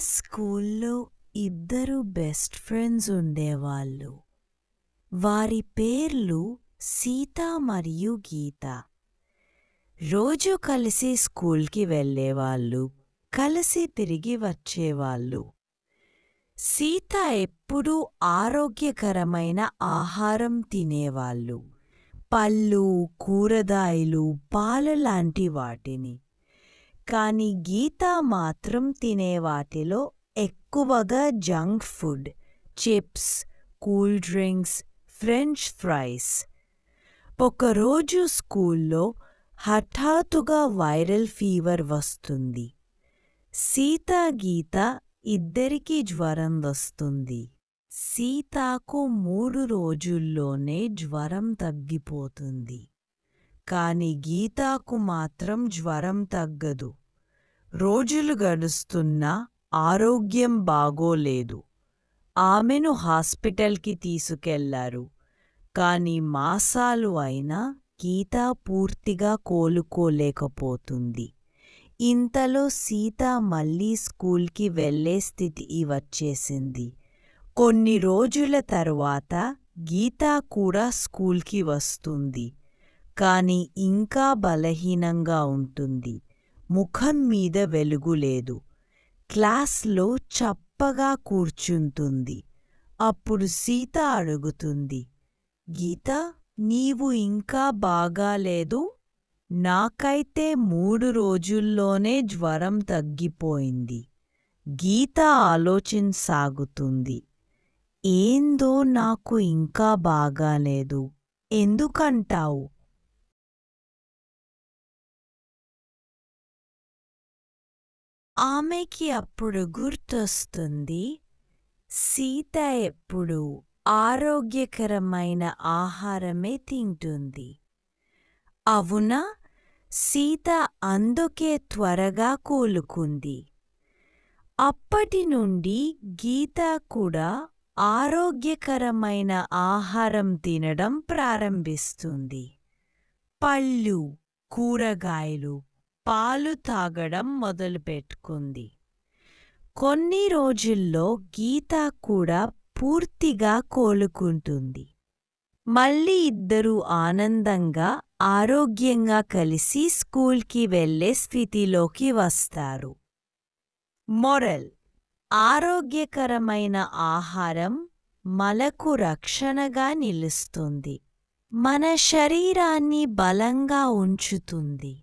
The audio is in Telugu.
స్కూల్లో ఇద్దరు బెస్ట్ ఫ్రెండ్స్ ఉండేవాళ్ళు. వారి పేర్లు సీత మరియు గీత. రోజు కలిసి స్కూల్కి వెళ్ళేవాళ్ళు, కలిసి తిరిగి వచ్చేవాళ్ళు. సీత ఎప్పుడూ ఆరోగ్యకరమైన ఆహారం తినేవాళ్ళు, పళ్ళు, కూరగాయలు, పాలు లాంటి వాటిని. కానీ గీత మాత్రం తినేవాటిలో ఎక్కువగా junk food, chips, cool drinks, French fries. ఒకరోజు స్కూల్లో హఠాత్తుగా వైరల్ ఫీవర్ వస్తుంది. సీత, గీత ఇద్దరికీ జ్వరం వస్తుంది. సీతకు 3 రోజుల్లోనే జ్వరం తగ్గిపోతుంది. కాని గీతకు మాత్రం జ్వరం తగ్గదు. రోజులు గడుస్తున్నా ఆరోగ్యం బాగోలేదు. ఆమెను హాస్పిటల్కి తీసుకెళ్లారు. కాని మాసాలు అయినా గీత పూర్తిగా కోలుకోలేకపోతుంది. ఇంతలో సీత మళ్ళీ స్కూల్కి వెళ్ళే స్థితి వచ్చేసింది. కొన్ని రోజుల తరువాత గీత కూడా స్కూల్కి వస్తుంది. కాని ఇంకా బలహీనంగా ఉంటుంది. ముఖం మీద వెలుగు లేదు. క్లాస్లో చప్పగా కూర్చుంటుంది. అప్పుడు సీత అడుగుతుంది, గీత, నీవు ఇంకా బాగాలేదు? నాకైతే 3 రోజుల్లోనే జ్వరం తగ్గిపోయింది. గీత ఆలోచించసాగుతుంది. ఏందో నాకు ఇంకా బాగాలేదు, ఎందుకంటావు? ఆమెకి అప్పుడు గుర్తొస్తుంది, సీత ఎప్పుడూ ఆరోగ్యకరమైన ఆహారమే తింటుంది. అవునా? సీత అందుకే త్వరగా కోలుకుంది. అప్పటి నుండి గీత కూడా ఆరోగ్యకరమైన ఆహారం తినడం ప్రారంభిస్తుంది. పళ్ళు, కూరగాయలు, పాలు తాగడం మొదలుపెట్టుకుంది. కొన్ని రోజుల్లో గీత కూడా పూర్తిగా కోలుకుంటుంది. మళ్ళీ ఇద్దరూ ఆనందంగా, ఆరోగ్యంగా కలిసి స్కూల్కి వెళ్ళే స్థితిలోకి వస్తారు. మొరల్: ఆరోగ్యకరమైన ఆహారం మనకు రక్షణగా నిలుస్తుంది, మన శరీరాన్ని బలంగా ఉంచుతుంది.